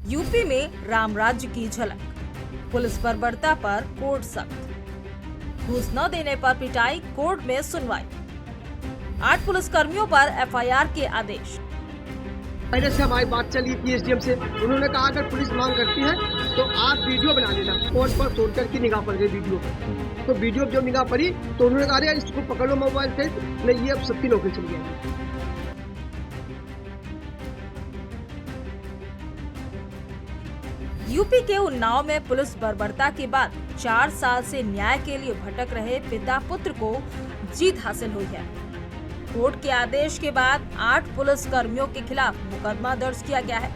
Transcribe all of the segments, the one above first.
UP में राम राज्य की झलक, पुलिस बर्बरता पर कोर्ट सख्त, घूस न देने पर पिटाई, कोर्ट में सुनवाई। 8 पुलिसकर्मियों पर एफआईआर के आदेश। पहले से हमारी बात चली थी एसडीएम से, उन्होंने कहा अगर पुलिस मांग करती है तो आप वीडियो बना लेना। फोन पर सोनकर की निगाह पड़ गई वीडियो पर, तो वीडियो जब निगाह पड़ी तो उन्होंने कहा यार इसको पकड़ लो मोबाइल से, नहीं ये अब सबकी नौकरी चली जाएगी। यूपी के उन्नाव में पुलिस बर्बरता के बाद 4 साल से न्याय के लिए भटक रहे पिता पुत्र को जीत हासिल हुई है। कोर्ट के आदेश के बाद 8 पुलिस कर्मियों के खिलाफ मुकदमा दर्ज किया गया है।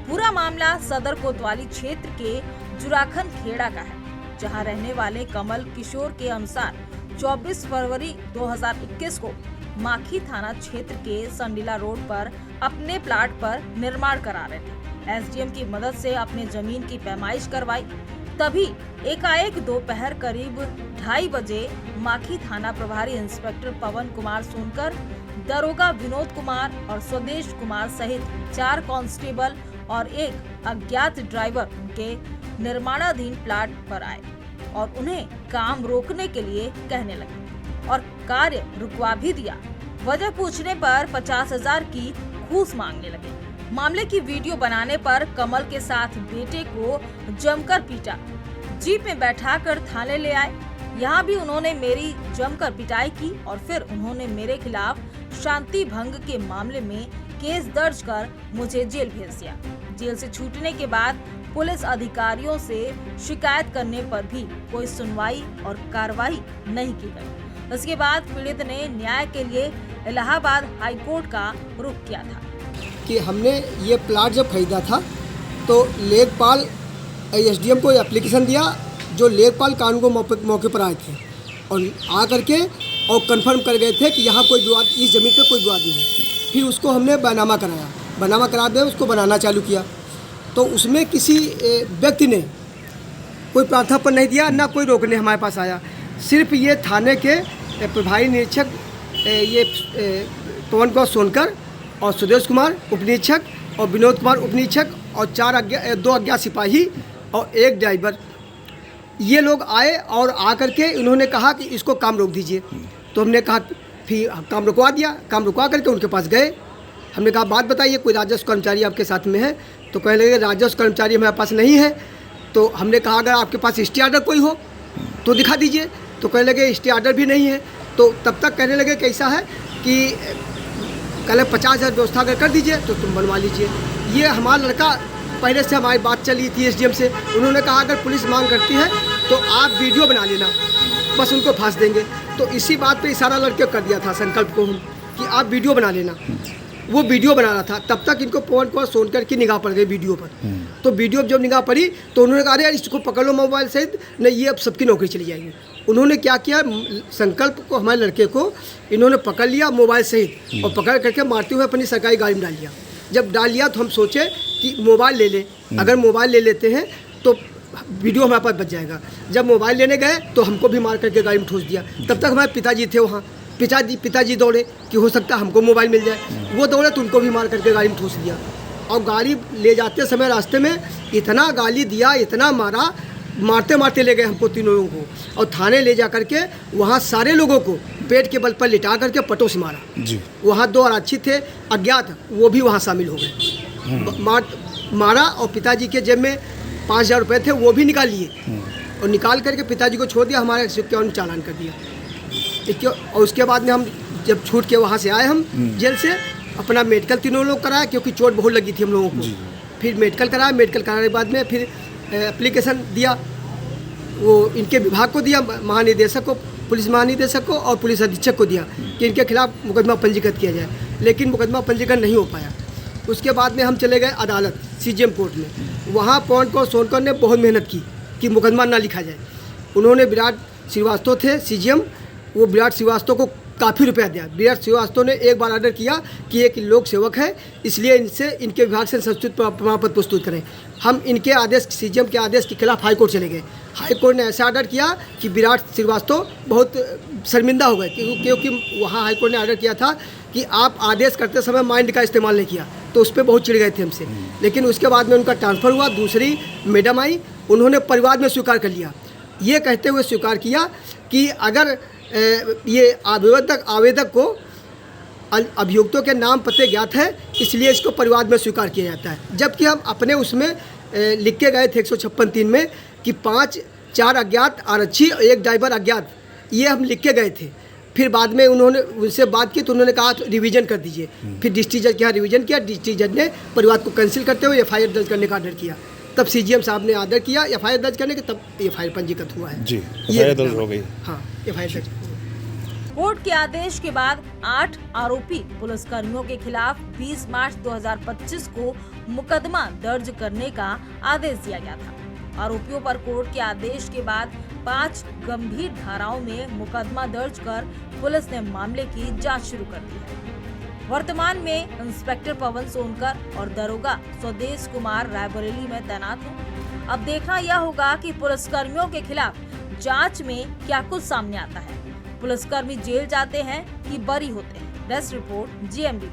पूरा मामला सदर कोतवाली क्षेत्र के जुराखन खेड़ा का है, जहां रहने वाले कमल किशोर के अनुसार 24 फरवरी 2021 को माखी थाना क्षेत्र के संडीला रोड पर अपने प्लाट पर निर्माण करा रहे थे। एसडीएम की मदद से अपने जमीन की पैमाइश करवाई, तभी एकाएक दोपहर करीब 2:30 बजे माखी थाना प्रभारी इंस्पेक्टर पवन कुमार सोनकर, दरोगा विनोद कुमार और स्वदेश कुमार सहित 4 कांस्टेबल और एक अज्ञात ड्राइवर उनके निर्माणाधीन प्लाट पर आए और उन्हें काम रोकने के लिए कहने लगे और कार्य रुकवा भी दिया। वजह पूछने पर 50,000 की घूस मांगने लगे। मामले की वीडियो बनाने पर कमल के साथ बेटे को जमकर पीटा, जीप में बैठाकर थाने ले आए। यहाँ भी उन्होंने मेरी जमकर पिटाई की और फिर उन्होंने मेरे खिलाफ शांति भंग के मामले में केस दर्ज कर मुझे जेल भेज दिया। जेल से छूटने के बाद पुलिस अधिकारियों से शिकायत करने पर भी कोई सुनवाई और कार्रवाई नहीं की गई। इसके बाद पीड़ित ने न्याय के लिए इलाहाबाद हाईकोर्ट का रुख किया था कि हमने ये प्लाट जब खरीदा था तो लेखपाल एसडीएम को एप्लीकेशन दिया, जो लेखपाल कानून को मौके पर आए थे और आ करके और कंफर्म कर गए थे कि यहाँ कोई विवाद, इस ज़मीन पे कोई विवाद नहीं। फिर उसको हमने बनामा कराया, बनामा करा दे उसको बनाना चालू किया, तो उसमें किसी व्यक्ति ने कोई प्रार्थना नहीं दिया, ना कोई रोकने हमारे पास आया। सिर्फ ये थाने के प्रभारी निरीक्षक ये पवन कुमार सोनकर और सुदेश कुमार उपनिरीक्षक और विनोद कुमार उपनिरीक्षक और 2 अज्ञात सिपाही और 1 ड्राइवर, ये लोग आए और आकर के इन्होंने कहा कि इसको काम रोक दीजिए। तो हमने कहा, फिर काम रुकवा दिया। काम रुकवा करके उनके पास गए। हमने कहा बात बताइए, कोई राजस्व कर्मचारी आपके साथ में है? तो कहने लगे राजस्व कर्मचारी हमारे पास नहीं है। तो हमने कहा अगर आपके पास स्टे आर्डर कोई हो तो दिखा दीजिए। तो कहने लगे स्टे आर्डर भी नहीं है। तो तब तक कहने लगे कैसा है कि कल 50,000 व्यवस्था अगर कर दीजिए तो तुम बनवा लीजिए। ये हमारा लड़का, पहले से हमारी बात चली थी एसडीएम से, उन्होंने कहा अगर पुलिस मांग करती है तो आप वीडियो बना लेना, बस उनको फांस देंगे। तो इसी बात पे इशारा लड़के कर दिया था संकल्प को हम कि आप वीडियो बना लेना। वो वीडियो बना रहा था, तब तक इनको पवन कुमार सोनकर की निगाह पड़ गई वीडियो पर। तो वीडियो जब निगाह पड़ी तो उन्होंने कहा यार इसको पकड़ लो मोबाइल सहित, नहीं ये अब सबकी नौकरी चली जाएगी। उन्होंने क्या किया, संकल्प को, हमारे लड़के को इन्होंने पकड़ लिया मोबाइल सहित और पकड़ करके मारते हुए अपनी सरकारी गाड़ी में डाल लिया। जब डाल लिया तो हम सोचे कि मोबाइल ले लें, अगर मोबाइल ले लेते हैं तो वीडियो हमारे पास बच जाएगा। जब मोबाइल लेने गए तो हमको भी मार करके गाड़ी में ठूस दिया। तब तक हमारे पिताजी थे वहाँ, पिताजी दौड़े कि हो सकता है हमको मोबाइल मिल जाए। वो दौड़े तो उनको भी मार करके गाड़ी में ठूस दिया। और गाड़ी ले जाते समय रास्ते में इतना गाली दिया, इतना मारा, मारते मारते ले गए हमको तीनों लोगों को, और थाने ले जा करके वहाँ सारे लोगों को पेट के बल पर लिटा करके पटों से मारा जी। वहाँ 2 आरक्षी थे अज्ञात, वो भी वहाँ शामिल हो गए। मारा और पिताजी के जेब में 5,000 रुपये थे, वो भी निकाल लिए और निकाल करके पिताजी को छोड़ दिया, हमारे सिक्योरिटी चालान कर दिया। और उसके बाद में हम जब छूट के वहाँ से आए हम जेल से, अपना मेडिकल तीनों लोग कराया क्योंकि चोट बहुत लगी थी हम लोगों को। फिर मेडिकल कराया, मेडिकल कराने के बाद में फिर एप्लीकेशन दिया, वो इनके विभाग को दिया, महानिदेशक को, पुलिस महानिदेशक को और पुलिस अधीक्षक को दिया कि इनके खिलाफ मुकदमा पंजीकृत किया जाए। लेकिन मुकदमा पंजीकरण नहीं हो पाया। उसके बाद में हम चले गए अदालत सीजीएम कोर्ट में। वहाँ पवन कुमार सोनकर ने बहुत मेहनत की कि मुकदमा ना लिखा जाए। उन्होंने विराट श्रीवास्तव थे सीजीएम, वो विराट श्रीवास्तव को काफ़ी रुपया दिया। विराट श्रीवास्तव ने एक बार ऑर्डर किया कि एक लोक सेवक है, इसलिए इनसे इनके विभाग से संस्कृत प्रमाण पत्र प्रस्तुत करें। हम इनके आदेश, सीजीएम के आदेश के खिलाफ हाईकोर्ट चले गए। हाईकोर्ट ने ऐसा ऑर्डर किया कि विराट श्रीवास्तव बहुत शर्मिंदा हो गए, क्योंकि वहाँ हाईकोर्ट ने ऑर्डर किया था कि आप आदेश करते समय माइंड का इस्तेमाल नहीं किया, तो उस पर बहुत चिढ़ गए थे हमसे। लेकिन उसके बाद में उनका ट्रांसफ़र हुआ, दूसरी मैडम आई, उन्होंने परिवार में स्वीकार कर लिया, ये कहते हुए स्वीकार किया कि अगर ये आवेदक को अभियुक्तों के नाम पते ज्ञात है, इसलिए इसको परिवार में स्वीकार किया जाता है। जबकि हम अपने उसमें लिख के गए थे 156(3) में कि 4 अज्ञात आरक्षी और 1 ड्राइवर अज्ञात, ये हम लिख के गए थे। फिर बाद में उन्होंने उनसे बात की तो उन्होंने कहा तो रिवीजन कर दीजिए। फिर डिस्ट्रिक्ट जज के यहाँ रिवीजन किया, डिस्ट्रिक्ट जज ने परिवार को कैंसिल करते हुए FIR दर्ज करने का ऑर्डर किया। तब CGM साहब ने ऑर्डर किया FIR दर्ज करने के, तब FIR पंजीकृत हुआ है। जी, FIR दर्ज हो गई। हाँ, FIR दर्ज। कोर्ट के आदेश के बाद 8 आरोपी पुलिसकर्मियों के खिलाफ 20 मार्च 2025 को मुकदमा दर्ज करने का आदेश दिया गया था। आरोपियों पर कोर्ट के आदेश के बाद 5 गंभीर धाराओं में मुकदमा दर्ज कर पुलिस ने मामले की जांच शुरू कर दी है। वर्तमान में इंस्पेक्टर पवन सोनकर और दरोगा स्वदेश कुमार रायबरेली में तैनात हैं। अब देखना यह होगा कि पुलिसकर्मियों के खिलाफ जांच में क्या कुछ सामने आता है। पुलिसकर्मी जेल जाते हैं कि बरी होते हैं। Desk report GMB।